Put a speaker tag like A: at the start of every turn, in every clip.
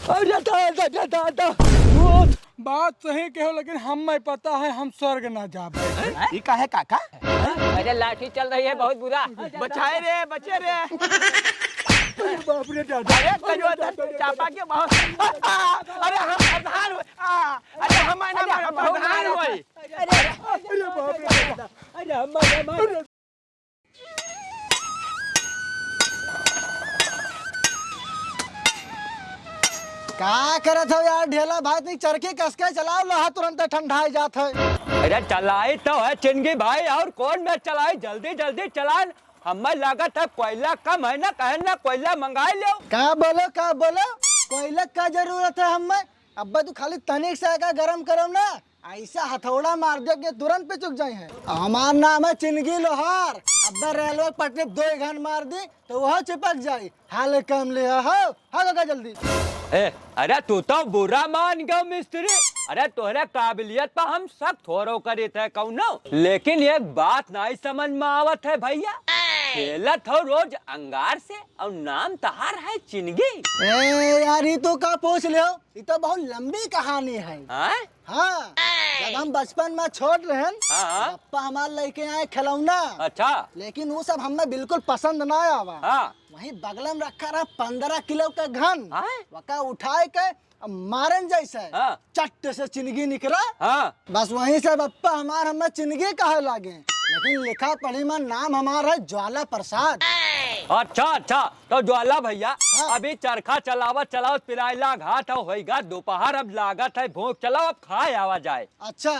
A: अरे दादा
B: वो बात सही कहो, लेकिन हमें पता है हम स्वर्ग ना जाबे।
A: ये का है काका?
C: अरे लाठी चल रही है बहुत बुरा।
A: बचाए रे, बचे रे।
B: अरे बाप रे दादा,
A: अरे कजवा चापा के बहुत। अरे हम प्रधान अरे हमारे प्रधान होई।
B: अरे बाप रे दादा,
C: अरे हम
D: का करत हो यार ढेला भाई, तुम चरखी कसके चलाओ, लोहा तुरंत ठंडा जात है।
C: अरे चलाई तो है चिंगी भाई, और कौन में चलाई, जल्दी जल्दी चलान। हमें लागत है कोयला कम है ना, कहे ना कोयला मंगा लो।
D: का बोलो कोयला का जरूरत है हमें? अब्बा तू खाली तनिक से का गरम करम ना, ऐसा हथौड़ा मार दे के तुरंत पे चुक जाए है। हमार नाम है चिंगी लोहार। अब्बा रेलवे पटरी 2 घंटे मार दी तो वह चिपक जाये। हाल काम ले हो का जल्दी।
C: ए, अरे तू तो बुरा मान गयो मिस्त्री। अरे तोहरे काबिलियत पर हम सब थोरो करे थे कौनो, लेकिन एक बात नहीं समझ में आवत है भैया। खेलत हो रोज अंगार से और नाम तहार है चिंगी।
D: ए यार ये तो का पूछ ले, ये तो बहुत लंबी कहानी है। हाँ, जब हम बचपन में छोट रहे, पापा हमारे लेके आए खिलौना।
C: अच्छा,
D: लेकिन वो सब हमें बिल्कुल पसंद ना आवा। वहीं बगल में रखा रहा 15 किलो का घन, वका उठाए के मारन जैसे चट्ट से चिंगी निकला। बस वहीं से पप्पा हमार हमें चिंगी कहे लागे। लेकिन लिखा पढ़ी में नाम हमारा है ज्वाला प्रसाद।
C: अच्छा तो ज्वाला भैया, अभी चरखा चलावत पिराइला घाट होगा दोपहर, अब लागत है भूख, चलाओ अब खाए आवा जाए।
D: अच्छा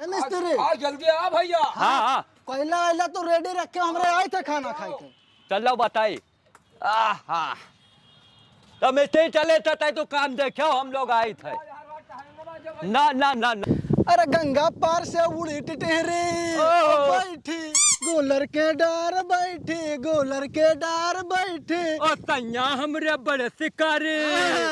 D: मिस्त्री
B: जल्दी आ भैया।
C: हाँ
D: कोयला वैला तो रेडी रखे, हमरे आए थे खाना खाए थे।
C: चलो बताई। तो मिस्त्री चले थे तो काम देखो, हम लोग आए थे। ना
D: अरे गंगा पार से उड़ी टिटहरी बैठी, गोलर के डार बैठी, गोलर के डार बैठी।
C: ओ तैया हमरे बड़े शिकारी,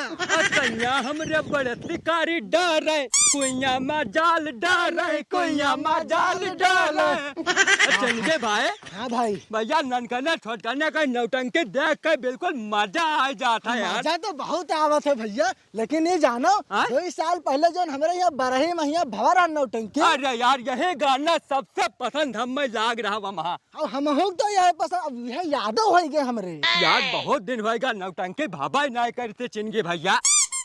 C: ओ तैया हमरे बड़े शिकारी डर है, कुइया में जाल डर है, कुइया में जाल डर है। चंगे भाई।
D: हाँ भाई।
C: भैया ननकने छोटकने का नौटंकी देख के बिल्कुल मजा आ जाता है यार।
D: मजा तो बहुत आवत है भैया, लेकिन ये जानो 2 साल पहले जो हमारे यहाँ बरही महिया भवर नौटंकी।
C: अरे यार यही गाना सबसे पसंद हमें लाग रहा वहाँ।
D: हम तो यह पसंद, अब यह यादव हो गए हमरे
C: यार। बहुत दिन होएगा नौटंकी भाभा नहीं करते चिंगी भैया।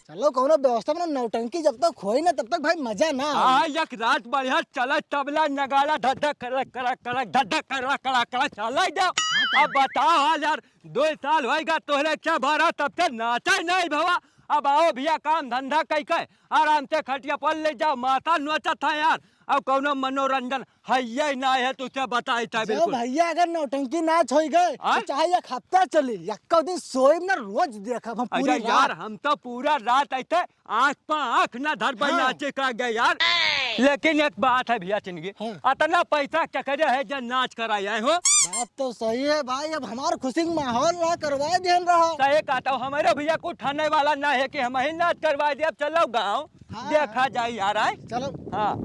D: चलो कोनो व्यवस्था में नौटंकी जब तक खोई ना तब तक भाई मजा ना।
C: एक रात बढ़िया चला, तबला नगाड़ा धक करक करक करक धक करक करक करक चला जाओ। अब बताओ हाल यार, 2 साल होएगा तोहरे क्या भरा, तब से नाचा नहीं भवा। अब आओ भैया काम धंधा कई के आराम से खटिया पर ले जाओ, माथा नोचा था यार। अब कौनो मनोरंजन है ये ना है, तुझे बताई था बिल्कुल।
D: भैया अगर नौटंकी ना छोई गए तो चाहे 1 हफ्ता चली, एक दिन सोई ना रोज देखा हम पूरी रात।
C: यार हम तो पूरा रात ऐसे आँख पर आँख ना धर पर नाचे का गए यार। लेकिन एक बात है भैया चिंगी, इतना पैसा चकरे है जो नाच कराए हो।
D: बात तो सही है भाई, अब हमारे खुशी का माहौल रहा, करवा देन रहा।
C: सही कहता हूँ, हमारे भैया को ठाने वाला ना है कि हम ही नाच करवा दे। अब चलो गाँव देखा जाए यार। आए चलो। हाँ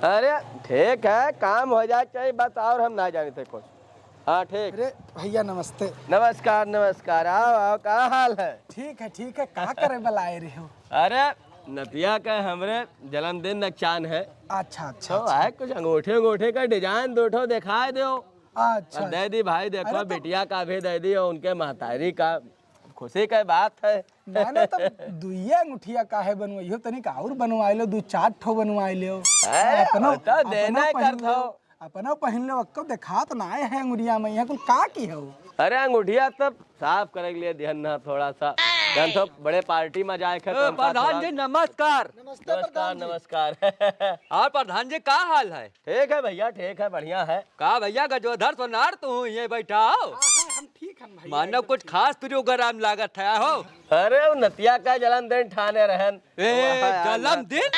A: अरे ठीक है, काम हो जाए चाहिए बस, और हम ना जाने थे कुछ। हाँ ठीक।
D: अरे भैया नमस्ते।
A: नमस्कार। आओ का हाल है?
B: ठीक है, क्या करे बुलाए रहे हो?
A: अरे नतिया का हमरे जन्मदिन नचान है।
B: अच्छा
A: तो आए कुछ अंगूठे का डिजाइन दो दिखाए दो।
B: अच्छा
A: दे दी भाई, देखो बिटिया का भी दे दी और उनके महतारी का, खुशी का बात है।
B: ना तो 2 अंगूठिया काहे बनवाइयो, तनिक और बनवाई लो, 2-4 ठो बनवाई लो।
A: देना करता हो
B: अपना पहन लो, अक्को दिखात ना आए हैं अंगुरिया में, यहाँ कुल का की हो।
A: अरे अंगूठिया तब साफ करे के लिए ध्यान ना थोड़ा सा, तो बड़े पार्टी में जाए।
C: प्रधान जी नमस्कार।
A: नमस्कार।
C: और प्रधान जी का हाल है?
A: ठीक है भैया, ठीक है, बढ़िया है।
C: का भैया गजोधर सोनार तू ये बैठा हो?
B: हम ठीक है।
C: मानो कुछ खास प्रोग्राम लागत है हो?
A: अरे नतिया का जन्मदिन ठाने रहन।
C: जन्मदिन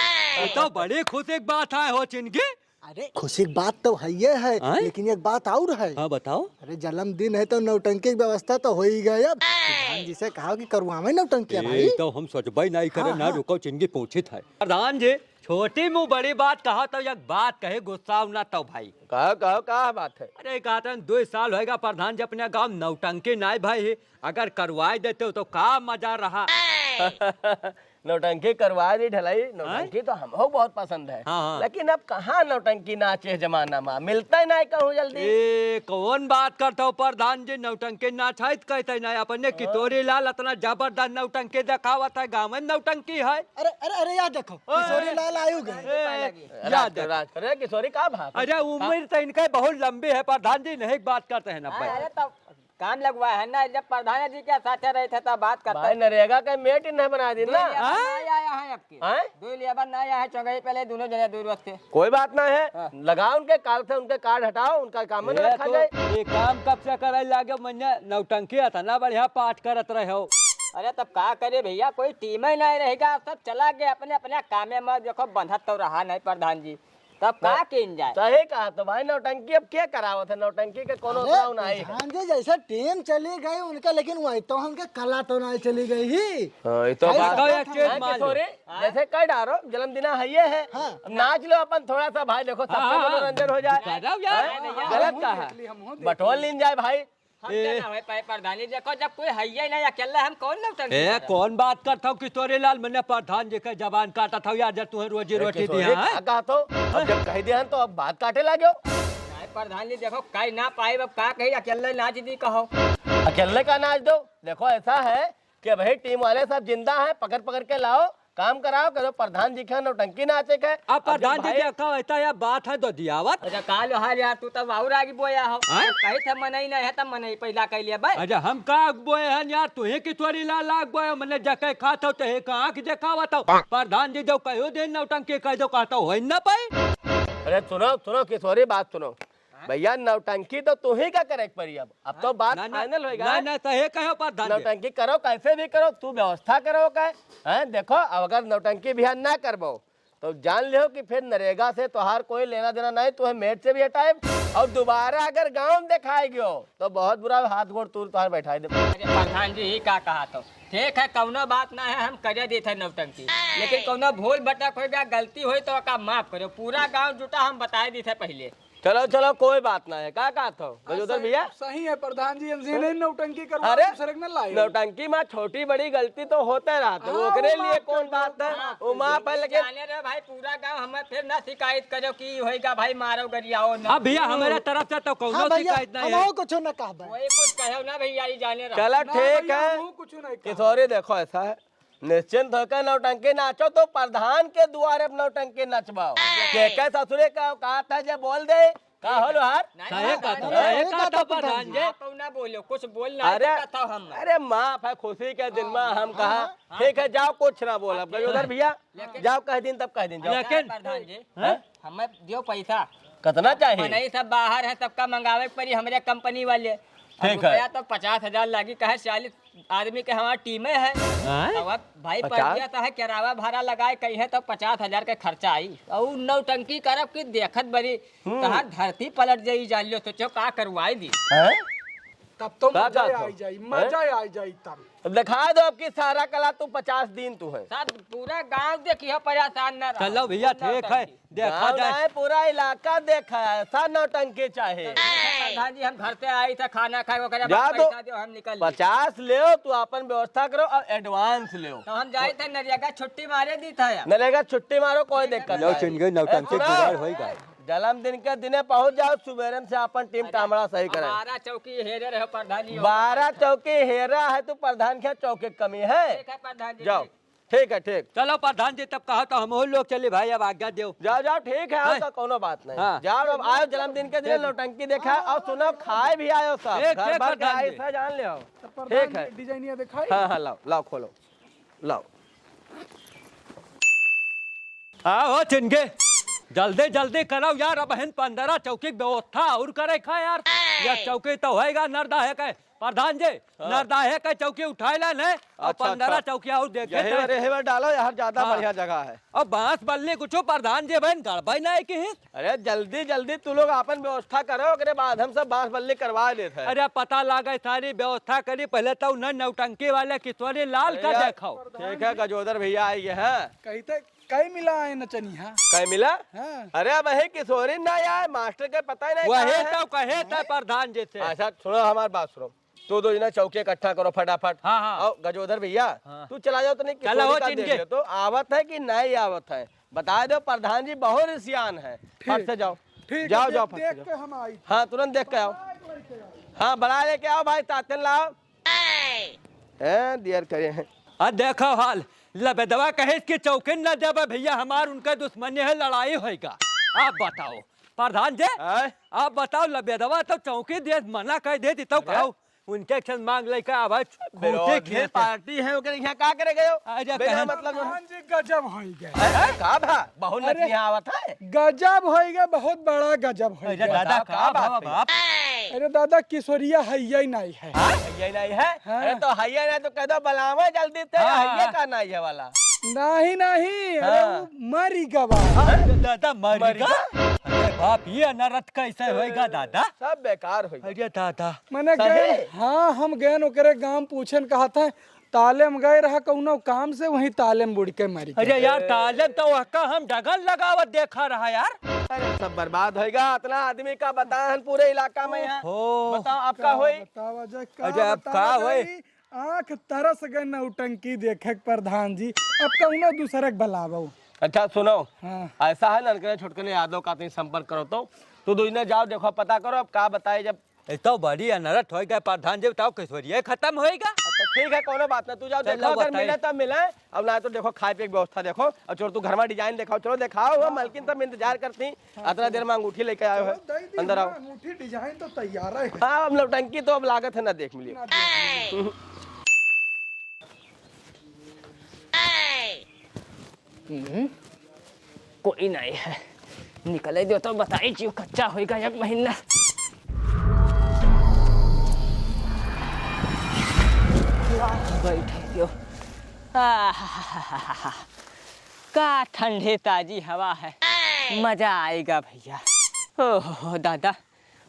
C: तो बड़ी खुशी की बात है हो चिंगी।
D: अरे खुशी की बात तो है ये है, लेकिन एक बात और है।
C: हाँ बताओ।
D: अरे जन्मदिन है तो नौटंकी की व्यवस्था तो हो ही गई। अब प्रधान जी से कहा कि करवावे नौटंकी भाई।
C: तो हम सोचबई नहीं करे ना, रुको चिंगी पूछित है। प्रधान जी छोटी मुँह बड़ी बात कहा तो एक बात कहे, गुस्सा ना तो भाई।
A: कहो क्या बात है?
C: अरे कहते 2 साल होएगा प्रधान जी अपने गाँव नौटंकी नहीं भाई, अगर करवाए देते हो तो का मजा रहा।
E: है।
A: नौटंकी करवा दी ढलाई। नौटंकी तो हमको बहुत पसंद है।
C: हाँ।
A: लेकिन अब कहाँ नौटंकी नाचे जमाना में मिलता ही नहीं कहूँ जल्दी।
C: ए कौन बात करता हो प्रधान जी, नौटंकी नाचाइत कहते नहीं अपने किशोरी लाल इतना जबरदस्त नौटंकी दिखावत है, गाँव में नौटंकी है।
D: अरे अरे अरे याद देखो किशोरी लाल आयु गए।
C: याद
A: अरे किशोरी का भाग।
C: अरे उम्र तो इनके बहुत लंबी है प्रधान जी, नहीं बात करते हैं ना भाई।
E: अरे तब काम लगवा है ना, जब प्रधान जी के साथ रहे थे तब बात करते
A: भाई नरेगा का मेट नहीं बना दी ना।
E: आया है आपकी
A: हैं?
E: 2 लेबर ना आया है, चौगई पहले दोनों जने दूर वक्त थे।
A: कोई बात ना है, लगाओ उनके काल से उनके कार्ड हटाओ, उनका काम में रखा जाए।
C: ये काम कब से करे लागे, मैंने नौटंकी इतना बढ़िया पाठ करत रहे हो।
E: अरे तब का करे भैया, कोई टीम ही नहीं रहेगा, सब चला गया अपने अपने कामे में। देखो बंधत तो रहा नहीं प्रधान जी, तब का किन जाए।
A: सही कहा तो भाई, नौटंकी अब क्या करावत है, नौटंकी के कोनो उतराव नहीं है।
D: प्रधान जी जैसे टीम चली गई उनका, लेकिन वही तो हमके कला तो नहीं चली गई ही।
A: ये तो
C: बात है, एक चीज मान लो।
A: किशोरी जैसे कह डारो जन्मदिना है ये है। अब नाच लो अपन थोड़ा सा भाई, देखो सबका मनोरंजन हो जाए।
C: करो यार।
A: गलत कहा, बटोल लीन जाए भाई।
E: हम क्या ना भाई प्रधान जी, देखो जब कोई है ही नहीं अकेला, हम कौन नौटंकी
C: ए
E: करें?
C: कौन बात करता हूँ किशोरी लाल, मैंने प्रधान जी का जबान काटा था यार, जब तुम्हें रोजी रोटी
A: किशोरी
C: दिया है।
A: का कहा तो अब जब कह दिया तो अब बात काटे लागो।
E: नहीं प्रधान जी देखो कहीं ना पाए, अब का कही अकेले नाच दी कहो।
A: अकेले का नाच दो। देखो ऐसा है कि भाई टीम वाले सब जिंदा हैं, पकड़ पकड़ के लाओ, काम कराओ, करो प्रधान जी के नौटंकी नाचे के।
C: अब प्रधान जी देखो ऐसा यार बात है तो दियावत।
E: अच्छा काल हाल यार, तू तब और आगे बोया हो।
C: हैं?
E: कही थे मनई नहीं है तब मनई पहला कह लिया भाई।
C: अच्छा हम का बोए हैं यार, तू ही किशोरी लाल लाग बोए, मैंने जके खाता हो तो हे कहाँ की दिखावत हो। प्रधान जी जो कहो दे नौटंकी कह दो कहता हो ना पाई।
A: अरे सुनो सुनो किशोरी, बात सुनो भैया, नौटंकी तो तू ही का करे पड़ी। अब तो बात फाइनल होगा।
C: ना तो हे कहो प्रधान जी।
A: नौटंकी करो, कैसे भी करो, तू व्यवस्था करो का है। देखो अगर नौटंकी भी ना करबो तो जान लियो कि फिर नरेगा से तोहार कोई लेना देना नहीं, तुम्हें मेट से भी हटाए। और दोबारा अगर गाँव में दिखाएगी तो बहुत बुरा हाथ गोड़ तूर तोहार बैठाई दे।
E: अरे प्रधान जी ही का कहा तो ठीक है, कौनो बात ना है, हम करे देते नौटंकी। लेकिन कौनो भूल भटक हो गया, गलती हुई तो का माफ करो। पूरा गांव जुटा हम बताए दी थे पहले।
A: चलो चलो कोई बात ना है, का कहा था गजोदर भैया।
B: सही है प्रधान जी, हमसे नहीं नौटंकी करवा
A: अरे
B: दूसरे के न लाए।
A: नौटंकी में छोटी बड़ी गलती तो होते रहते, ओकरे लिए कौन बात है। वो माँ पहले के
E: जाने रे भाई, पूरा गांव हमें फिर ना शिकायत करो कि होएगा भाई मारो गरियाओ ना।
C: अब भैया हमारे तरफ से तो
D: हाँ
C: कौनो
D: भैया,
C: शिकायत नहीं है।
D: हम कुछ न कह भाई।
E: कोई कुछ कहो ना भैया, ये जाने रहो।
A: चलो ठीक है
B: कुछ नहीं
A: किशोरी, देखो ऐसा है, निश्चिंत होकर नौटंकी नाचो तो प्रधान के द्वारे नौटंकी नचवाओ। के ससुरे का कहा था जे बोल दे का होलो हार।
C: सही कहता प्रधान जी।
E: आप ना बोलो, कुछ बोल ना
A: अरे
E: था हम।
A: अरे माफ है, खुशी के दिन में हम कहा ठीक है, जाओ कुछ ना बोल। अब गजोदर भैया जाओ, कह दिन तब कह दिन जाओ।
C: लेकिन
E: प्रधान जी
A: हैं?
E: हमें दियो पैसा,
A: कितना चाहिए।
E: नहीं सब बाहर है, सबका मंगावे के पड़ी हमरे कंपनी वाले।
A: ठीक है।
E: रुपया तो 50,000 लगी, कहे 40 आदमी के हमारी टीमें है। अब भाई
A: 50?
E: पड़ गया तो है, किराया भाड़ा लगाए कही है तो 50,000 के खर्चा आई। और नौटंकी करब की देखत बड़ी तहार धरती पलट जाई, जान लो सोचो का करवाई दी।
A: हैं?
B: तब तो
A: का
B: मजा
A: कहत हो?
B: आई जाई, मजा आई जाई तब।
A: अब दिखा दो अब की सारा कला तू 50 दिन तू है।
E: साथ पूरा गांव देखियो परेशान न रहो।
C: चलो भैया ठीक है, देखा
A: गाँव
C: जाए।
A: नहीं, पूरा इलाका देखा है, ऐसा नौटंकी चाहिए।
E: प्रधान जी हम घर से आई था, खाना खाए वो करे
A: जा दो।
E: पैसा दो, हम निकल
A: 50 ले तू अपन व्यवस्था करो और एडवांस ले।
E: तो हम जाए थे नरिया छुट्टी मारे दी था यार।
A: नरेगा छुट्टी मारो, कोई दिक्कत नहीं।
C: नौटंकी
A: सुनो,
C: जुगाड़ होएगा।
A: जन्मदिन के दिने पहुंच जाओ, सुबेरन से अपन टीम टामड़ा सही करे।
E: 12 चौकी हेरे रहे प्रधान जी।
A: 12 चौकी हेरा है तो प्रधान के चौकी की कमी है।
E: ठीक है प्रधान जी।
A: जाओ ठीक है, ठीक
C: चलो प्रधान जी तब कहा तो हम लोग चले भाई, अब आज्ञा दो।
A: जाओ जाओ, ठीक है, आओ तो कोनो बात नहीं।
C: हाँ।
A: जाओ अब आयो, जन्मदिन के दिन नौटंकी देखा और सुनो खाए भी आयो सब,
C: ठीक,
A: घर
C: ठीक,
A: भर के
C: प्रधान
A: आए
C: जी।
A: से जान ले आओ।
B: ठीक
A: है।
B: डिजाइनिया दिखाई।
A: हाँ हाँ, लाओ लाओ, खोलो लाओ।
C: आओ चिनके जल्दी जल्दी करो यार, अब हन 15 चौकी की व्यवस्था और करे खा यार। यह चौकी तो होएगा नरदा है के प्रधान जी, नरदा है के चौकी उठाए ला ने और 15 चौकिया और देखे
A: यही बार यही बार डालो, यहाँ ज्यादा
C: हाँ।
A: बढ़िया जगह है।
C: और बांस बल्ली कुछ प्रधान जी बहन गड़बड़ नहीं की।
A: अरे जल्दी जल्दी तू लोग अपन व्यवस्था करो, ओकरे बाद हम सब बांस बल्ली करवा लेते हैं।
C: अरे पता लगा सारी व्यवस्था करी, पहले तो न नौटंकी वाले किशोरी लाल का
A: अरे यार,
C: देखो।
A: ठीक है, गजोदर भैया आई है।
B: कहते कई मिला है नचनिया।
A: कहीं मिला?
B: हाँ।
A: अरे वही किशोरी ना यार, मास्टर के पता ही नहीं
C: वही
A: कहाँ है।
C: तो कहे थे प्रधान जी से।
A: अच्छा सुनो, हमारी बात सुनो, तो दो जना चौके इकट्ठा करो फटाफट।
C: हाँ, हाँ।
A: और गजोधर भैया
C: हाँ।
A: तू चला जाओ तो नहीं
C: चला हो
A: किशोरी का
C: चिनके।
A: देख ले तो आवत है कि नहीं आवत है, बता दो। प्रधान जी बहुत रिसियान है। फट से जाओ,
B: ठीक
A: जाओ
B: है,
A: जाओ फट से
B: देख
A: जाओ।
B: के हम आई।
A: हाँ तुरंत देख के आओ। हाँ बड़ा लेके आओ भाई, तातन लाओ। देर करे हैं।
C: देखो हाल लबेदवा कहे कि चौके न देवे भैया, हमार उनका दुश्मनी है, लड़ाई होएगा। आप बताओ प्रधान जी,
A: आय?
C: आप बताओ लबेदवा तो चौकी दे मना कर दे तो कहो उनके क्षण मांग लेकर आवाज
A: विरोधी पार्टी है ओकरे यहाँ का करे गयो?
C: अरे
A: बिना
C: कहे-
A: मतलब जो
B: प्रधान जी गजब हो गए,
A: का भा बहुत नचनी आवत है।
B: गजब हो गए, बहुत बड़ा गजब हो
C: अरे
B: गए।
C: दादा
A: का
C: का
A: बात
C: भावा
A: है?
C: बाप।
B: अरे दादा किशोरिया है ही नहीं है।
A: हैया नहीं है।
B: हाँ।
A: अरे तो हैया नहीं तो कह दो बलावा जल्दी से।
C: हाँ,
A: हैया
C: हाँ।
A: का नहीं है वाला।
B: नहीं नहीं, अरे
A: हाँ।
B: वो मरी गवा।
C: दादा मरेगा। अरे बाप ये नरत कैसे होएगा दादा?
A: सब बेकार हो गया।
C: अरे दादा
B: मैंने
A: सही?
B: गए, हाँ हम गए ओकरे गांव पूछन कहा था, ताले में गए रहा कौनो काम से, वहीं ताले में बुड़ के मरी गए।
C: अरे यार तालब तो वक्का हम डगल लगावत देखा रहा यार।
A: अरे सब बर्बाद होएगा। इतना आदमी का बताहन पूरे इलाका में यहाँ।
C: हो
A: बताओ आपका होई।
B: बतावा जा,
C: अरे अब
B: बतावा
C: का होई?
B: जाई? आँख तरस गए नौटंकी देखे के प्रधान जी। अब कौनो दूसरे के बलावो।
A: अच्छा सुनो,
B: हाँ।
A: ऐसा है लड़के छोटकने यादव का तुम संपर्क करो तो दूसरे जाओ देखो पता करो अब का बताए जब।
C: तो बड़ी अनरत होएगा प्रधान जी, बताओ किशोरिया खत्म होएगा।
A: तो ठीक है कोनो बात ना, तू जाओ
C: चलो
A: देखो, अगर
C: बताइए।
A: मिले तब मिले। अब ना तो देखो खाए पिए की व्यवस्था देखो, और चलो तू घर में डिजाइन दिखाओ। चलो दिखाओ, हुआ मलकिन तब इंतजार करती। इतना देर में अंगूठी लेके आए हो, अंदर आओ।
B: अंगूठी डिजाइन तो तैयार है।
A: हाँ अब नौटंकी तो अब लागत है ना देख मिलिए।
E: कोई नहीं है, निकले दो तो बताई जीव कच्चा होएगा एक महीना। बैठे दो। का ठंडी ताजी हवा है, मजा आएगा भैया। ओहो दादा,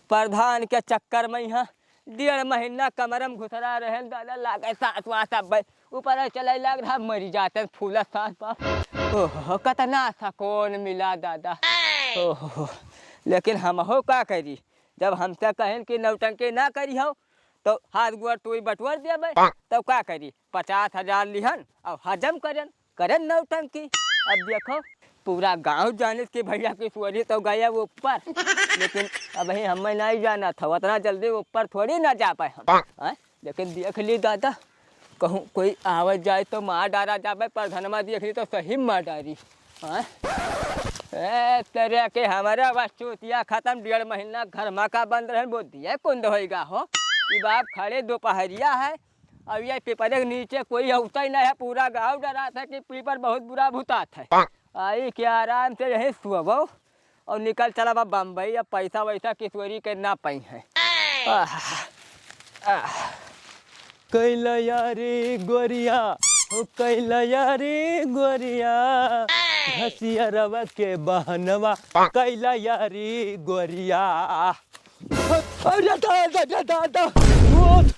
E: प्रधान के चक्कर में यहाँ 1.5 महीना कमरम घुसरा रहे दादा, लागे सांस वास अब ऊपर चले लग रहा, मरी जाते फूला सांस पास। ओहो कितना सुकून मिला दादा। ओहो लेकिन हम हो का करी, जब हमसे कहें कि नौटंकी ना करी हो तो हाथ गोड़ टूई बटवर देवे, तब का करी 50,000 लिहन और हजम करन नौटंकी। अब देखो पूरा गांव जाने के भैया की सुअरी तो गया वो ऊपर, लेकिन अब हमें नहीं जाना था, उतना जल्दी ऊपर थोड़ी ना जा पाए हम। लेकिन देख ली दादा, कहूँ कोई आवत जाए तो मार डारा जाए, पर धनमा देख ली तो सही मार डारी। तरह के हमारा वस्तुतिया खत्म, 1.5 महीना घर में का बंद रहे, वो दिया कुंद होएगा हो। ये बाप खड़े दोपहरिया है, अब ये पेपर के नीचे कोई होता ही नहीं है, पूरा गांव डरा था कि पेपर बहुत बुरा भूतात है। आई क्या आराम से यही सुबह और निकल चला बा बम्बई, अब पैसा वैसा किशोरी के ना पाई है।
C: कैला यारी गोरिया, हो कैला यारी गोरिया, घसिया रवा के बहनवा कैला यारी गोरिया। अरे दादा दादा,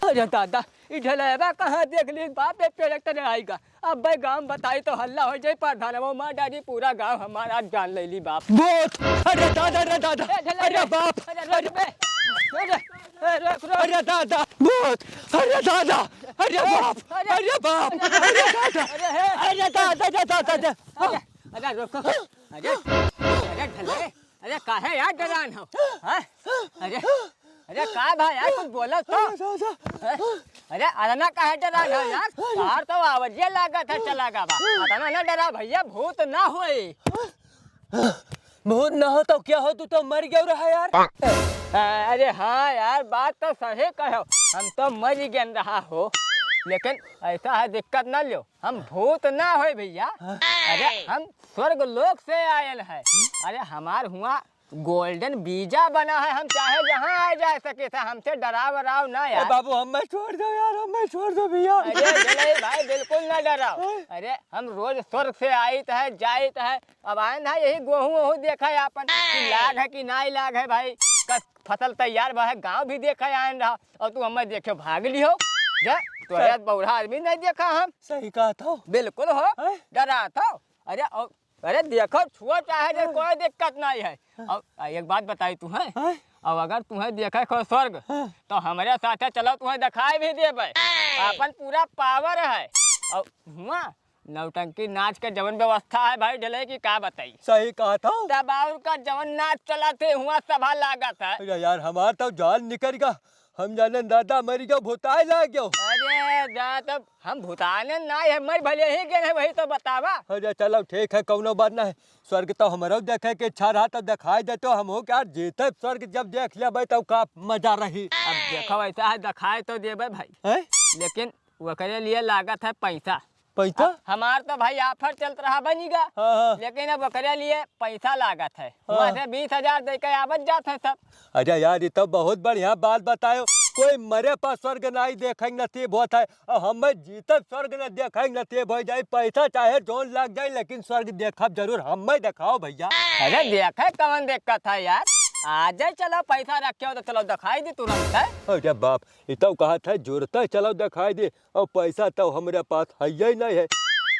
E: अरे दादा इधर कहाँ देख ली बाप, पेड़ आएगा। अब भाई गांव बताई तो हल्ला हो जाए, प्रधान वो मार डाली, पूरा गांव हमारा जान ले ली बाप।
C: बोत अरे दादा, अरे दादा, अरे बाप, अरे दादा बोत, अरे दादा, अरे बाप, अरे बाप, अरे दादा, अरे दादा, अरे दादा,
E: अरे रुको, अरे ढले, अरे काहे यार डरान हो? अरे का भाई यार कुछ बोला तो? अरे अरना काहे डरान हो यार? बाहर तो आवाज़ लागत है चला गा बा। अरना ना डरा भैया, भूत ना होए।
C: बहुत न हो तो क्या हो, तू तो मर गया रहा यार।
E: अरे हाँ यार बात तो सही कहो, हम तो मर गए रहा हो, लेकिन ऐसा है दिक्कत ना लो, हम भूत ना हो भैया। अरे हम स्वर्ग लोक से आयल है। अरे हमार हुआ गोल्डन वीजा बना है, हम चाहे जहाँ आ जा सके थे, हमसे डराव वराव ना यार।
C: बाबू हमें छोड़ दो यार, हमें छोड़ दो भैया।
E: अरे जले भाई बिल्कुल ना डराओ। अरे हम रोज स्वर्ग से आयत है जायत है, अब आए ना यही गेहूँ वहूँ देखा है अपन कि लाग है कि ना लाग है भाई, फसल तैयार बा है, गाँव भी देखा आए रहा, और तू हमें देखे भाग ली हो जा, तो यार बौढ़ा आदमी नहीं देखा हम।
C: सही कहा था,
E: बिल्कुल हो डरा था। अरे अरे देखो छुआ चाहे कोई दिक्कत नहीं है। और एक बात बताई तू है, और अगर तुम्हें देखे खो स्वर्ग तो हमारे साथे चलो, तुम्हें दिखाई भी देबे। अपन पूरा पावर है। और हुआ नौटंकी नाच के जवन व्यवस्था है भाई ढले की का बताई।
C: सही कहा था।
E: तब और का जवन नाच चलाते हुआ सभा लागत है।
C: अरे यार हमारा तो जान निकल गया, हम जाने दादा मरी गयो, भूताए लाग गयो।
E: अरे जा तब हम भूताने ना है, मर भले ही गए हैं, वही तो बतावा।
C: अरे चलो ठीक है, कौनो बात ना है। स्वर्ग तो हमारो देखे के इच्छा रहा तो दिखाई दे, तो हम हो क्या जीते स्वर्ग जब देख लेबे तो का मजा रही।
E: अब देखो ऐसा है, दिखाई तो देबे भाई,
C: हैं?
E: लेकिन वकरे लिए लागत है पैसा।
C: पैसा?
E: हमार तो भाई ऑफर चलत रहा बनीगा।
C: हाँ।
E: लेकिन अब वकरे लिए पैसा लागत है। वहाँ से 20,000 दे के आवत जात है सब।
C: अरे यार ये तो बहुत बढ़िया बात बतायो। कोई मरे पर स्वर्ग नहीं देखेंगे नसीब होता है, और हमें जीते स्वर्ग न देखेंगे नसीब हो जाए। पैसा चाहे जोन लग जाए, लेकिन स्वर्ग देखब जरूर। हमें दिखाओ भैया।
E: अरे देखे कौन देखत है यार, आ जाए चलो पैसा रखे हो तो चलो दिखाई दी तुरंत है।
C: अरे बाप, ये तो कहा था जुड़ता चलो दिखाई दे, और पैसा तो हमारे पास है ही नहीं है।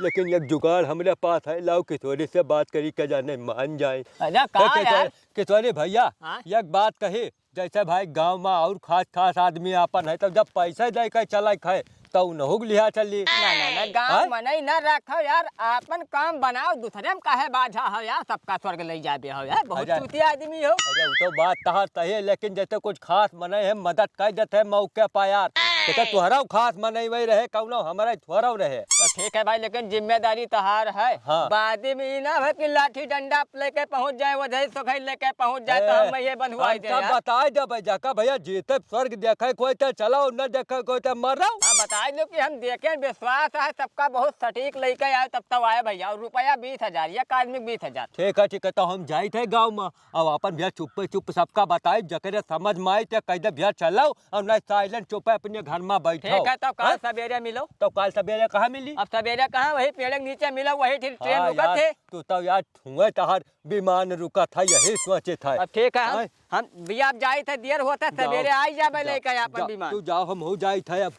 C: लेकिन एक जुगाड़ हमारे पास है, लाओ किशोरी से बात करी के जाने मान जाए।
E: अरे कहा यार,
C: किशोरी भैया
E: हाँ?
C: एक बात कही, जैसे भाई गांव में और खास खास आदमी अपन है, तब जब पैसा दे के चला खाए तो उन्हों लिहा चली।
E: ना गाँव में नहीं न रखो यार, अपन काम बनाओ, दूसरे में काहे बाझा हो यार, सबका स्वर्ग ले जाबे हो यार, बहुत
C: अरे-
E: चूतिया आदमी हो।
C: अरे वो तो बात तहार सही है, लेकिन जैसे कुछ खास मने है मदद कर देते है मौके पर यार, तो तुहरा खास मने वही रहे, कौनो हमारा थोड़ा रहे।
E: तो ठीक है भाई, लेकिन जिम्मेदारी तहार है।
C: हाँ।
E: बाद में ये ना है कि लाठी डंडा लेके पहुंच जाए, वजह से लेके पहुंच जाए तो हम ये बंधुआ दे यार।
C: बताए जब जाका भैया जीते स्वर्ग देखे कोई तो चलो, न देखे कोई तो मर रहा।
E: हाँ बता दो कि हम देखे, विश्वास है सबका, बहुत सटीक लेके आए तब तब आए भैया। और रुपया 20,000, एक आदमी 20,000।
C: ठीक है, तो हम जाए थे गाँव में, अब अपन भैया चुप चुप सबका बताए, जकरे समझ में आई तो कह दे भैया चलो, और नहीं साइलेंट चुप अपने घर में बैठो।
E: ठीक है, तो कल सवेरे मिलो।
C: तो कल सवेरे कहाँ मिली?
E: अब सवेरे कहाँ, वही पेड़ के नीचे मिलो, वही ट्रेन
C: हाँ
E: रुका
C: यार,
E: थे।
C: तू तो यार हुए तहार विमान रुका था, यही सोचे था।
E: अब ठीक है,
C: हाँ।
E: हम भैया अब जाए थे, देर होता सवेरे आई जाबे लेके अपन विमान।
C: तू जाओ, हम हो जाए थे अब।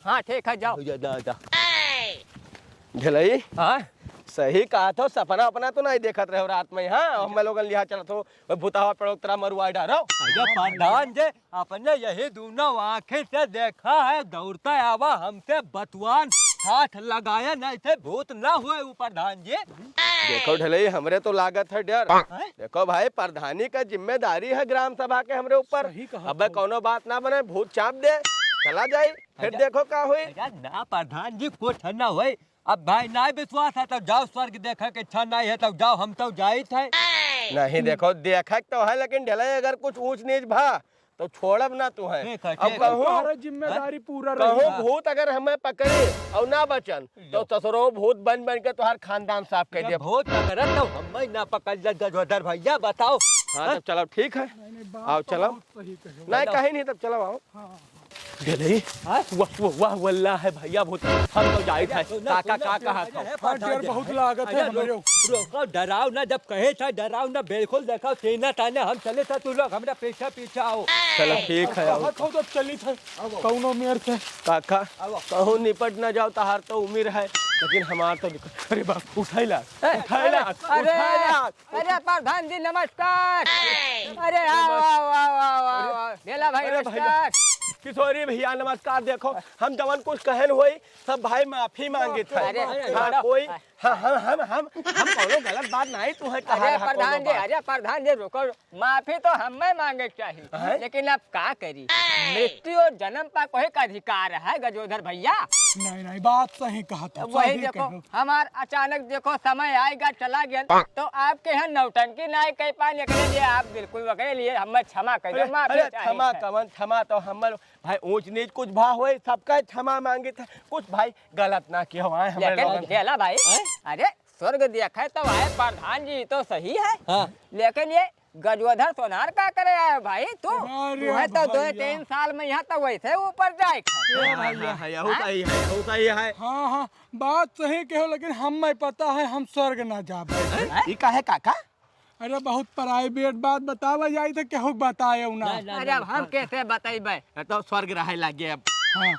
E: हाँ ठीक है, जाओ।
C: दादा
A: ढलई
E: हाँ
A: सही कहा था, सपना अपना तो नहीं देखत रहे रात में। हाँ हम लोग लिहा चलत हो, भूतावा पड़ो तेरा मरुआ डारो।
C: अरे प्रधान जी, अपने यही दोनों आंखें से देखा है, दौड़ता आवा हमसे बतवान, हाथ लगाया नहीं थे भूत ना हुए ऊपर। प्रधान जी
A: देखो ढलई, हमरे तो लागत है डर। देखो भाई, प्रधानी का जिम्मेदारी है ग्राम सभा के हमरे ऊपर। अब कोनो बात ना बने, भूत चाप दे चला जाए, फिर देखो क्या हुई।
C: ना प्रधान जी कुछ ना हुए। अब भाई ना विश्वास है तो जाओ, स्वर्ग देखे के इच्छा नहीं है तो जाओ, हम तो जाए थे।
A: नहीं देखो, देखा तो है, लेकिन ढलई अगर कुछ ऊंच नीच भा तो छोड़ब ना तू है।
C: ठीक है,
A: अब
C: ठीक है।
A: कहूँ
B: जिम्मेदारी पूरा
A: कहूँ भूत अगर हमें पकड़े और ना बचन तो ससुरो भूत बन बन के तुम्हार खानदान साफ कर दिया।
C: भूत पकड़ा तो हमें ना पकड़ गजोदर भैया, बताओ।
A: हाँ तब चलो, ठीक है, आओ चलो। नहीं कहीं नहीं, तब चलो आओ। ढलई वाह वाह वल्लाह है भैया, भूत हम तो जाए थे। काका का कहा था?
B: बहुत लागत है हमरे।
C: रोको, डराओ ना, जब कहे था डराओ ना, बिल्कुल देखो सीना ताने हम चले थे, तू लोग हमारा पीछे पीछे आओ।
A: चलो ठीक है, आओ।
B: कहत हो तो चली थे कौनो मेर थे।
A: काका कहूँ निपट न जाओ, तहार तो उम्र है, लेकिन हमार तो अरे बाप उठाइला उठाइला
E: अरे अरे प्रधान जी नमस्कार। अरे आओ आओ आओ आओ आओ, ढेला भाई नमस्कार।
A: किशोरी भैया नमस्कार। देखो हम जवन कुछ कहन हुई सब भाई माफी मांगे थे।
E: अरे,
A: हाँ कोई हम कोनो गलत बात नहीं तू है।
E: अरे प्रधान जी, अरे प्रधान जी रुको, माफी तो हमें मांगे चाहिए, लेकिन अब क्या करी, मृत्यु और जन्म पर कोई का अधिकार है गजोधर भैया।
B: नहीं नहीं, बात सही कहा था।
E: वही देखो, हमार अचानक देखो समय आएगा चला गया, तो आपके यहाँ नौटंकी नहीं कह पाए, के लिए आप बिल्कुल वगैरह लिए हमें क्षमा कर दो।
A: अरे क्षमा कवन क्षमा तो हम भाई ऊंच नीच कुछ भा हुए सबका क्षमा मांगे थे, कुछ भाई गलत ना किया हुआ है हमारे लोगन।
E: लेकिन भाई, अरे स्वर्ग देखा तो आए प्रधान जी तो सही है, लेकिन ये गजोधर सोनार का करे आए भाई तू है तो 2-3 साल में यहाँ तो वैसे ऊपर जाए।
B: हाँ हाँ, बात सही कहो, लेकिन हमें पता है हम स्वर्ग ना जाबे।
A: का है काका?
B: अरे बहुत प्राइवेट बात बतावा जाए तो केहू बताए ना।
E: अरे अब हम कैसे बताइबे,
A: तो स्वर्ग रहे लगे अब।
B: हाँ,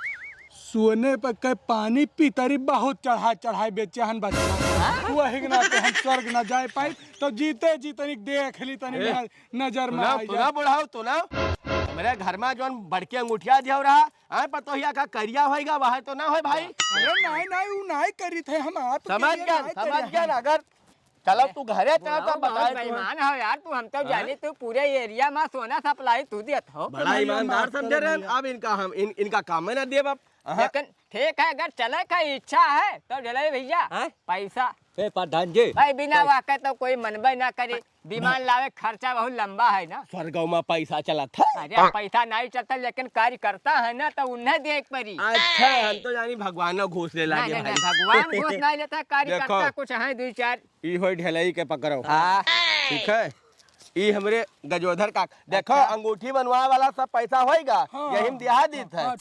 B: सोने पर के पानी पीतरी बहुत चढ़ाए बेचे हन बच्चा वही ना तो हम स्वर्ग न जाए पाए तो जीते जी तनिक देख ली तनिक नजर में आई
A: तू ना बुढ़ाओ तू ना मेरे घर में जो बड़के अंगूठिया दिया रहा है पतोहिया का करिया होएगा वह तो ना हो भाई।
B: अरे नहीं नहीं वो नहीं करी थे हम आप
A: समझ गया ना अगर चलो तू घरे चल तो बताए
E: बेईमान हो यार तू, हम तो जानी तू पूरे एरिया में सोना सप्लाई तू दियत हो।
A: बड़ा ईमानदार समझे रहे अब इनका हम इनका काम है ना दे बाप।
E: लेकिन ठीक है अगर चले का इच्छा है तो चले भैया पैसा
C: प्रधान जी
E: भाई बिना वाके तो कोई मनबे ना करे, विमान लावे खर्चा बहुत लंबा है ना।
A: स्वर्ग में पैसा चला था।
E: अरे पैसा नहीं चलता लेकिन कार्य करता है ना तो उन्हें देख पड़ी।
A: अच्छा हम तो जानी भगवान घूस ले लागे
E: नहीं,
A: भाई।
E: भगवान घूस नहीं लेता, कार्य
A: देखो।
E: करता कुछ है 2-4।
A: ई हो ढलाई के पकड़ो ठीक है। ई हमरे गजोधर का देखो अंगूठी बनवा वाला सब पैसा होएगा यही में दिया दीत है।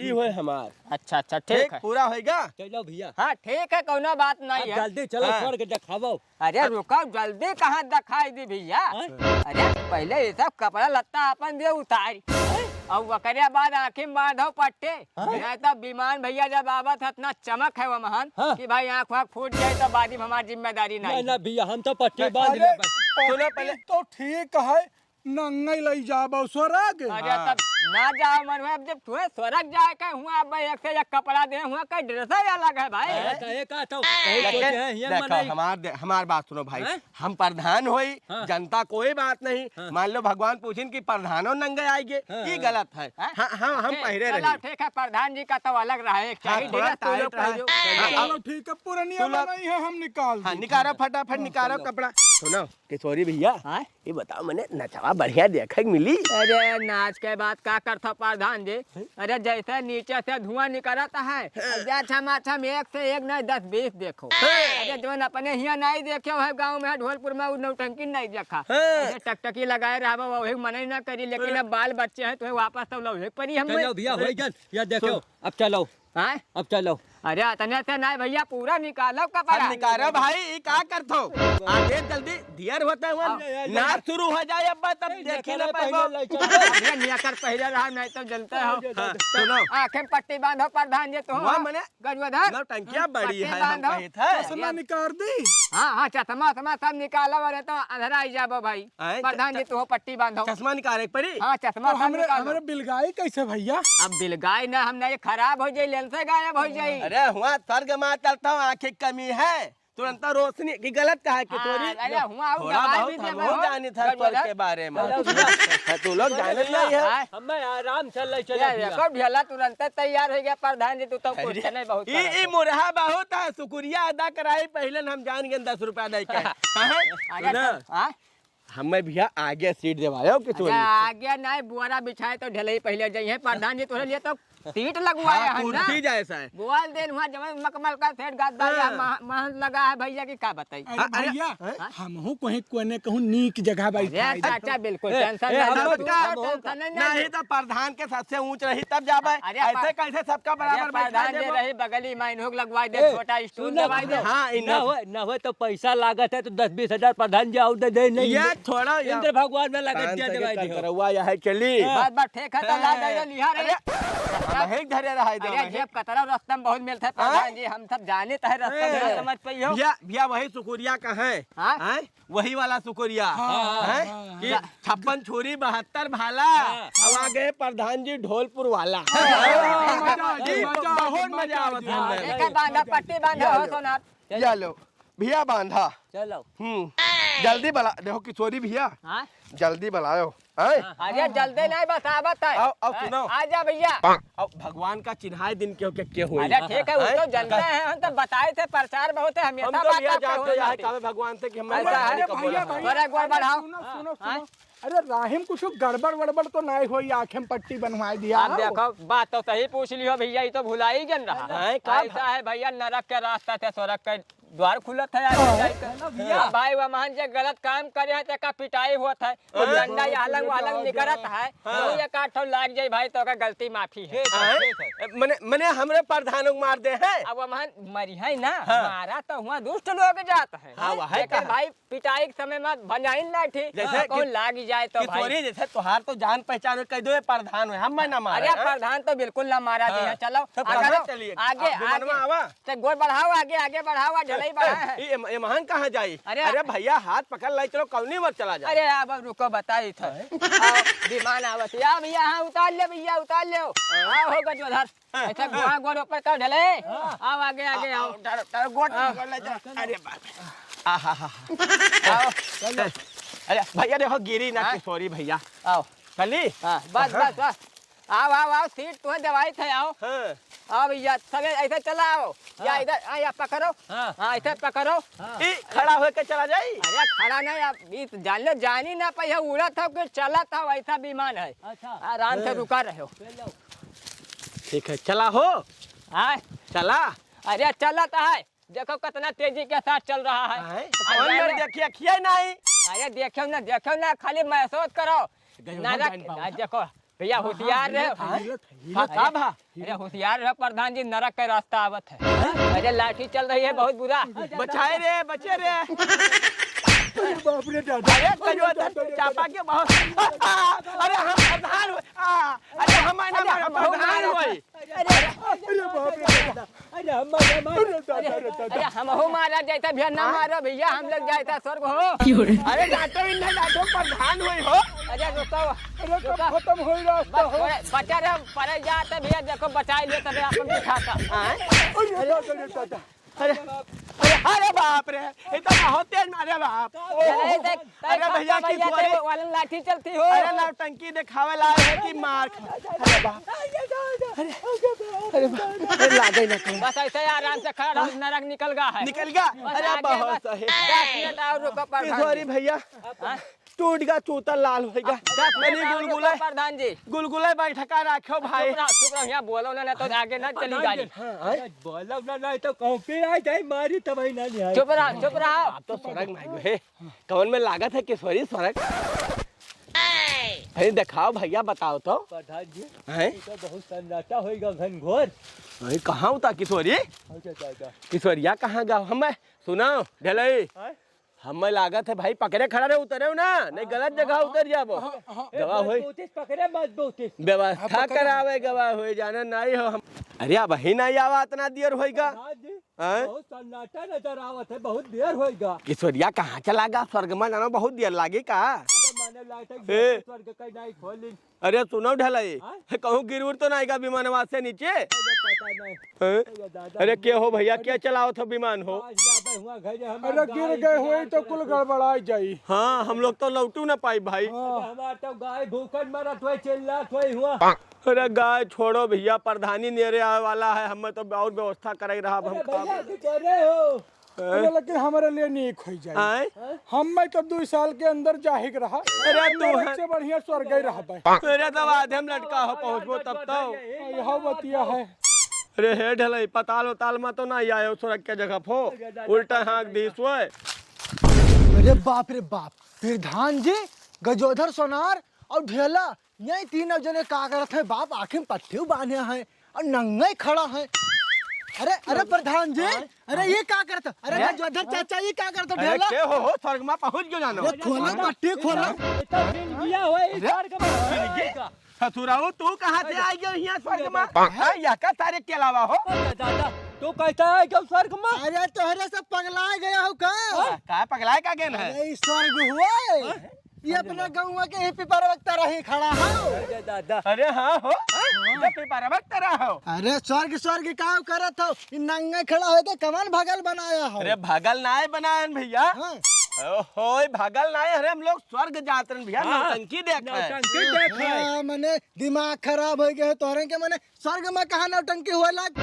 A: ई होए हमार।
E: अच्छा ठीक है
A: पूरा होएगा।
C: चलो भैया
E: हाँ ठीक है कोनो बात नहीं है।
C: जल्दी चलो स्वर्ग दिखाओ।
E: अरे रुको जल्दी कहाँ दिखाई दी भैया। अरे पहले ये सब कपड़ा लत्ता अपन दे उतारी और वकरिया बाद आँखें में बांधो पट्टे नहीं तो विमान भैया जब आवत है इतना चमक है वो महान कि भाई आँख वाँख फूट जाए तो बाद में हमारी जिम्मेदारी नहीं।
C: ना भैया हम तो पट्टी बांध ले
B: सुनो पहले तो ठीक है नंगे लई जाबो स्वर्ग।
E: अरे तब ना जाओ मन में, अब जब तुम्हें स्वर्ग जाए का हुआ अब एक से एक कपड़ा दे हुआ का ड्रेस अलग है भाई।
A: देखो हमार बात सुनो भाई हम प्रधान होई जनता कोई बात नहीं। मान लो भगवान पूछिन कि प्रधानों नंगे आएंगे ये गलत है। हम पहरे रहे।
E: ठीक है प्रधान जी का तो अलग रहा है
B: चलो ठीक है पुरानिया बनाई है हम निकाल दी।
A: निकालो फटाफट निकालो कपड़ा। सुनो किशोरी भैया ये बताओ मैंने नचवा बढ़िया देखा मिली।
E: अरे नाच के बाद क्या करता प्रधान जी। अरे जैसे नीचे से धुआं निकलता है छम एक से एक नहीं 10-20 देखो। अरे जो अपने यहाँ नहीं देखे है गाँव में ढोलपुर में नौटंकी नहीं देखा टकटकी लगाए रहा वही मना ना करी लेकिन अब बाल बच्चे हैं तो वापस तो लोहे पर ही हम
C: भैया हो गया या देखो अब चलो अब चलो।
E: अरे अतने से नहीं भैया पूरा निकालो कपड़ा
A: निकालो भाई ये क्या करतो आगे जल्दी देर होता है नाच शुरू हो जाए अब तब देखी ना पाएगा
E: नियाकर पहले रहा नहीं तो जलते हो।
A: सुनो
E: आंखें पट्टी बांधो प्रधान जी तुम
A: मैंने
E: गजवधर
A: नौटंकिया बड़ी है हम कहे था।
B: चश्मा निकाल दी।
E: हाँ चश्मा सब निकालो अरे तो अंधेरा आई जाबो भाई। प्रधान जी तुम पट्टी बांधो
A: चश्मा निकाले पड़ी।
E: हाँ चश्मा
B: हमरे बिलगाई कैसे भैया।
E: अब बिलगाई ना हमने ये खराब हो जाये लेंस गायब हो जाये।
A: अरे हुआ स्वर्ग में चलता हूँ आँखें कमी है तुरंत रोशनी की गलत कहा कि
E: अरे हुआ
A: थोड़ा बहुत हम जाने था स्वर्ग के बारे में तू लोग जाने नहीं है।
C: हमें आराम चल
E: ढेला तुरंत तैयार हो गया प्रधान जी तू तो कुछ नहीं बहुत
A: ई मुरहा बहुत है शुक्रिया अदा कराई पहले हम जान गए 10 रुपया दे के हमें भैया आगे सीट दिवायो कि तू
E: आगे नहीं बुआरा बिछाए तो ढले ही पहले जाइए प्रधान जी तोरे लिए तो सीट लगवाया है ना
A: कुर्सी जैसा है
E: बोल देन हुआ जब मकमल का सेठ गादबारी महल लगा है भैया की क्या बताई।
B: भैया हमहू कहीं कोने कहूं नीक जगह बैठाई
E: चाचा बिल्कुल टेंशन
A: नहीं तो प्रधान के सबसे ऊंच रही तब जाबे ऐसे कैसे सबका बराबर
E: प्रधान जी रही बगली माइन होग लगवाई दे छोटा स्टूल लगवाई दे।
C: हाँ ना हो तो पैसा लागत है तो 10-20 हजार प्रधान जी आउ दे नहीं
A: ये थोड़ा
C: इंद्र भगवान में लागत दिया दे
A: करवा यह चली
E: बात ठीक है तो ला दे लिया रे
A: महक धरे रहा है।
E: अरे जेब कतरा रास्ता में बहुत मिलता है प्रधान जी हम सब जाने तो है रास्ता में समझ पाई हो
A: भैया वही सुकुरिया का है वही वाला सुकुरिया है कि 56 छुरी 72 भाला अब आगे प्रधान जी ढोलपुर वाला बहुत मजा आवत
E: बांधा पट्टी बांधा हो सोनार
A: चलो भैया बांधा
C: चलो
A: जल्दी बला देखो किशोरी भैया जल्दी बुलाओ।
E: अरे जल्दी नहीं बतावत है
A: आओ सुनो
E: आजा भैया
A: अब भगवान का चिन्हाई दिन के हुई।
E: अरे ठीक है वो तो जानते हैं हम तो बताए थे प्रचार बहुत है
A: हम तो भैया जानते हैं कावे भगवान से कि हम
E: बड़ा गोड़ बढ़ाओ।
B: सुनो अरे राहिम कुछ गड़बड़ तो नहीं हुई आंखें पट्टी बनवाई दिया।
E: आप देखो बात तो सही पूछ लियो भैया ये तो भुला ही जन रहा है। ऐसा है भैया नरक के रास्ता से स्वर्ग के द्वार खुलत है भाई वहाँ जे गलत काम करे है तेका पिटाई होत है तो डंडा अलग अलग निकलत है तो ये काठो लाग जाए भाई तो का गलती माफी है
A: मने हमरे प्रधान को मार दे है।
E: अब वहाँ मरी है ना मारा तो वहाँ दुष्ट लोग जात है लेकिन भाई पिटाई के समय में भंजाइन लाठी
A: जैसे
E: कौन लाग जाए तो भाई
A: जैसे तुहार तो जान पहचान कह दो प्रधान है हम ना मारे।
E: अरे प्रधान तो बिल्कुल ना मारा जी चलो आगे आगे गोड़ बढ़ाओ आगे आगे बढ़ाओ ढलाई बढ़ा
A: ये महान कहाँ जाई। अरे भैया हाथ पकड़ लाई चलो कौनी वक्त चला जाए।
E: अरे अब रुको बताई था विमान आवत या भैया हाँ उतार ले भैया उतार ले आओ हो गजोधर ऐसा गोड़ा गोड़ ऊपर कर ढले आओ आगे आगे आओ
A: गोड़ अरे अरे भैया देखो गिरी ना सॉरी भैया
E: आओ
A: कली
E: बस बस बस आओ आओ आओ सीट तुम्हें दवाई थे आओ आओ भैया सब ऐसे चला आओ या इधर या पकड़ो हाँ ऐसे पकड़ो
A: खड़ा होकर चला जाई।
E: अरे खड़ा नहीं आप बीच जान लो जान ही ना पाई उड़ा था कि चला था वैसा विमान है आराम से रुका रहे हो।
A: ठीक है चला हो चला।
E: अरे चला था है देखो कितना तेजी के साथ चल रहा है
A: देखिए नहीं।
E: अरे देखो ना खाली महसूस करो नरक देखो भैया होशियार अरे होशियार रहे प्रधान जी नरक का रास्ता आवत है। अरे लाठी चल रही है बहुत बुरा
A: बचाए रे बचे रे बाप रे चापा के बहुत अरे हम प्रधान अरे हम प्रधान होई
E: अरे हम हो मारा जाता भैया ना मारो भैया हम लोग जाता स्वर्ग हो।
A: अरे डाटो इन्हें डाटो प्रधान होई हो।
E: अरे रुको
B: खत्म हो रास्ता हो
E: बचा रहे परे जाते भैया देखो बचा ले तबे अपन दिखाता
A: अरे अरे बाप रे ये तो बहुत तेज मारे बाप। अरे भैया की सॉरी
E: वाला लाठी चलती हो।
A: अरे नौटंकी दिखावे ला है कि मार अरे बाप अरे लागे ना
E: बस ऐसे आराम से खड़ा रहो नरक निकल गया।
A: अरे बहुत सही
E: 10 मिनट और रुको प्रधान
A: सॉरी भैया टूट गया चूतर लाल होगा। मैंने गुलगुला
E: प्रधान जी
A: गुलगुला बैठका रखो भाई
E: चुप रहो यहाँ बोलो ना तो आगे ना चली गाड़ी
C: बोलो ना नहीं तो कहूँ पे आ जाए मारी तब ही ना नहीं
E: चुप रहो
A: अब तो स्वर्ग में है कौन में लागत है किशोरी स्वर्ग अरे दिखाओ भैया बताओ तो
C: प्रधान जी
A: हैं
C: तो बहुत सन्नाटा होएगा घनघोर।
A: अरे कहाँ उता किशोरी किशोरिया कहाँ गा हमें सुनाओ ढलई हमें लागत है भाई पकड़े खड़ा रहे उतरे ना नहीं गलत जगह उतर जाबो गवाह होई
C: पकड़े मत बहुत
A: व्यवस्था करावे गवाह होई जाना नहीं हो हम। अरे अब ही नहीं आवा इतना देर होएगा
C: बहुत सन्नाटा नजर आवत है बहुत देर होएगा।
A: किशोरिया कहाँ चला गा स्वर्ग में जाना बहुत देर लागे का
C: स्वर्ग का नहीं खोली।
A: अरे सुनो ढलाई कहूँ गिरउर तो नहीं का विमानवा से नीचे अरे क्या हो भैया क्या चलाओ था विमान हो।
B: अरे गिर गए हुए तो कुल गड़बड़ाई जाई।
A: हाँ हम लोग तो लौटू ना पाई भाई
C: हमारा तो गाय भूखन मरत हुए चिल्लात हुए हुआ।
A: अरे गाय छोड़ो भैया प्रधानी नेरे आने वाला है हमें तो और व्यवस्था कराई रहा हम
B: लेकिन हमारे लिए नहीं खोई जाए हम तो 2 साल के अंदर जाहिक रहा।
A: अरे तू
B: से बढ़िया स्वर्ग ही रहा
A: अरे तो आधे में लटका हो पहुँचबो तब तो
B: यह बतिया है।
A: अरे हे ढलई पताल उताल में तो नहीं आयो स्वर्ग के जगह फो उल्टा हाँक दी सोए।
D: अरे बाप रे बाप प्रधान जी गजोधर सोनार और ढेला यही 3 जने का करत है बाप आखिर पट्टी बांधे हैं और नंगे खड़ा है। अरे प्रधान जी अरे ये क्या करता अरे गजोधर चाचा ये क्या करता ढेला
A: के हो स्वर्ग में पहुंच गयो जानो
D: खोला पट्टी खोला
A: ससुराओ तू कहाँ से आई गयो यहाँ स्वर्ग में या का तारीख के अलावा हो
C: तू कहता है कि स्वर्ग में
D: अरे तोहरे से पगला गया हो का
A: पगलाए का गेन है
D: अरे स्वर्ग हुआ ये अपना गाँव के ही पिपर वक्त रही खड़ा है
C: दादा।
A: अरे हाँ हो पेपर वक्त रहा हो।
D: अरे स्वर्ग काम करत हो नंगे खड़ा होके कमान भगल बनाया हो।
A: अरे भगल नाय बनायन भैया
D: हाँ।
A: होय भगल नाय अरे हम लोग स्वर्ग जाते हैं भैया नौटंकी देख रहे
D: हाँ, मने दिमाग खराब हो गया तोहरे के मने स्वर्ग में कहा नौटंकी हुआ लग।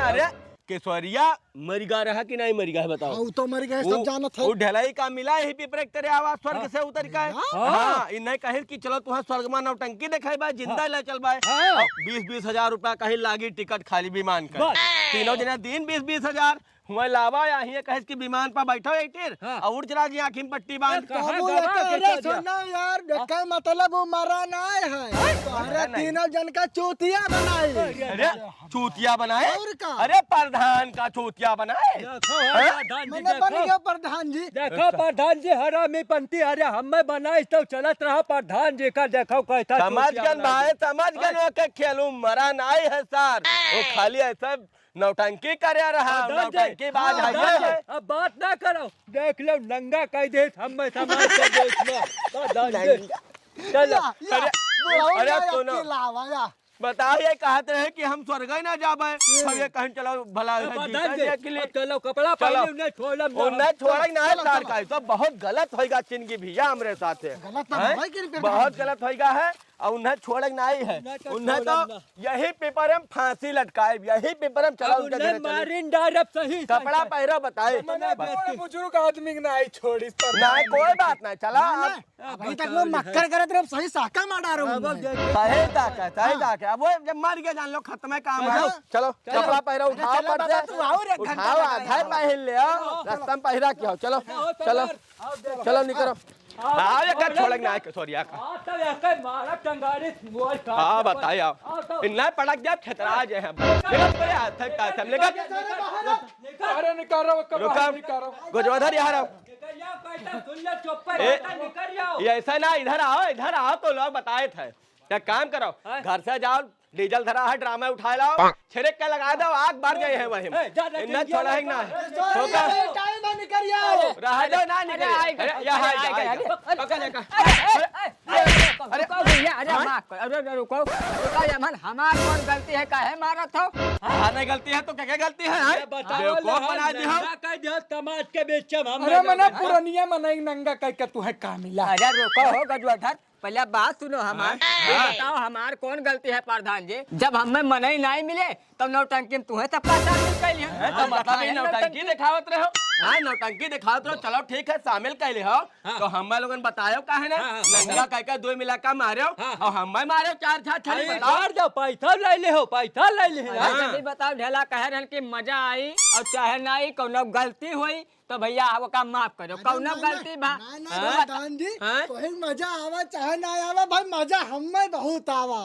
A: अरे केसवरिया मरिगा रहा कि नहीं मरिगा है बताओ।
D: वो तो मर गए सब जानत है।
A: वो ढलाई का मिला ही पिपरेक तेरे आवाज स्वर्ग से उतर का है। हाँ इन्हें कहे कि चलो तुम्हें स्वर्ग में नौटंकी दिखाई बा जिंदा ले चल बाय 20-20 हजार रुपया कहीं लागी टिकट खाली विमान का तीनों जने दिन 20-20 हजार हुआ लावा या हिये कहे कि विमान पर बैठो एटिर और उड़ चला जी आँखी में पट्टी बांध
D: काबू अरे सुनो यार देखे मतलब वो मरा नहीं है अरे तीनों जन का चूतिया बनाई
A: अरे चूतिया बनाए
D: और का?
A: अरे प्रधान का चूतिया बनाए
D: मैंने बन गया प्रधान जी
C: देखो प्रधान जी हरामी पंथी अरे हमें बनाई तो चलत रहा प्रधान जी का देखो कैसा
A: समझ गन भाई समझ गन वो के खेलू मरा नहीं है सर वो खाली ऐसा नौटंकी करे रहा नौटंकी बाज है
C: अब बात ना करो देख लो नंगा कह दे हमें समाज के देश में प्रधान जी चलो
A: अरे सुनो
D: लावा
A: बताओ ये कहते रहे कि हम स्वर्ग ही ना जाबे अब ये कहीं चलो भला है जीता के लिए
C: चलो कपड़ा पहले उन्हें छोड़ा
A: उन्हें छोड़ा ही ना है सर का तो बहुत गलत होएगा चिंगी भैया हमरे साथ है
D: गलत तो है कि
A: बहुत गलत होएगा है और उन्हें छोड़ नहीं है उन्हें तो यही पेपर में फांसी लटकाए यही पेपर में चला उनके घर
C: मारिन डायरेक्ट सही
A: कपड़ा पहरो बताए
B: बुजुर्ग आदमी के नहीं छोड़ी
A: ना कोई बात नहीं चला
D: अभी तक वो मक्कर करे तरफ सही साका मार डाल रहा हूं
A: सही ताकत अब वो जब मर गया जान लो खत्म है काम है चलो कपड़ा पहरो उठाओ पर से उठाओ आधा पहन ले रास्ता में पहिरा क्या हो चलो चलो चलो निकलो आओ ये कर छोड़ ना सॉरी यार
C: मारा टंगारी मोर का
A: हाँ बताइए आप इन्ना पड़क जब खतरा जे हैं लेकिन हाथ तक का हम लेकर
B: अरे निकालो
A: रुका गुजवाधर यहाँ रहो ये ऐसा ना इधर आओ तो लोग बताए थे क्या काम करो घर से जाओ डीजल धरा है ड्रामा उठा लाओ छिड़क के लगा दो आग बढ़ गई है वही इन्ना छोड़ा है ना
D: टाइम निकल आओ
A: रह जाओ ना निकल यहाँ
E: अरे भैया अरे माफ कर अरे रुको यमन हमार कौन गलती है काहे मारा था
A: नहीं गलती है तो क्या गलती है बेवकूफ बना दी हो
C: कह दिया समाज के बीच में हम
B: अरे मना पुरानिया मनाई नंगा कह के तू है का मिला
E: अरे रुको हो गजवाधर पहले बात सुनो हमार ये बताओ हमार कौन गलती है प्रधान जी जब हमें मनई नहीं मिले तब नौटंकी में तुम्हें सबका शामिल कर लिया
A: तो मतलब ये नौटंकी दिखावत रहो हाँ नौटंकी दिखावत रहो चलो ठीक है शामिल कर हो तो हम लोगन बतायो काहे ना लंगा कह के दो मिला का मारो और हम मारे चार छाछ
C: मार दो पैसा ले ले हो पैसा ले ले
E: जल्दी बताओ ढेला कह रहे कि मजा आई और चाहे ना आई कौनो गलती हुई तो भैया वो काम माफ करो कौनो गलती बा
D: प्रधान जी कोई मजा आवा चाहे ना आवा भाई मजा हमें बहुत आवा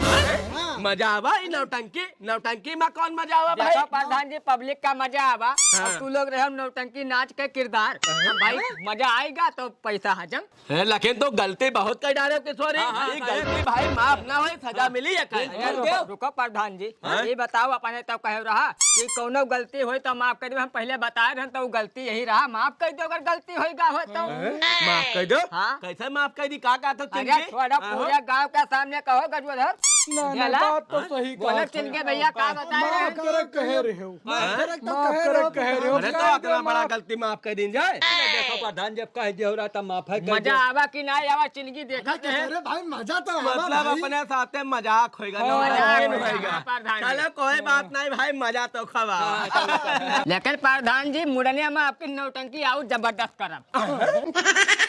A: मजा आवा नौटंकी में कौन मजा आवा भाई
E: देखो प्रधान जी पब्लिक का मजा आवा और तू लोग रहे नौटंकी नाच के किरदार भाई मजा आएगा तो पैसा हजम
A: लेकिन तो गलती बहुत कर डाले किशोरी गलती भाई माफ ना हो सजा मिली है
E: रुको प्रधान जी ये बताओ अपने तब कह रहा कि कोनो गलती हुई तो माफ कर हम पहले बताए रहे तो गलती यही रहा माफ कर दो अगर गलती होगा हो तो
A: माफ कर दो कैसे माफ कर दी का तो
E: थोड़ा पूरे गांव के सामने कहो गजवधर
B: ना बात तो सही
E: बोलो चिनके भैया का बताए
B: कह रहे हो कह रहे हो
A: अरे तो इतना बड़ा गलती माफ कर दी जाए
C: देखो प्रधान जब कह दिया हो रहा था माफ है
E: मजा आवा कि ना आवा चिनकी देखा
D: अरे भाई मजा तो
A: मतलब अपने साथ मजाक होएगा चलो कोई बात नहीं भाई मजा तो खवा
E: लेकिन प्रधान जी मुड़निया में आपकी नौटंकी आउ जबरदस्त करम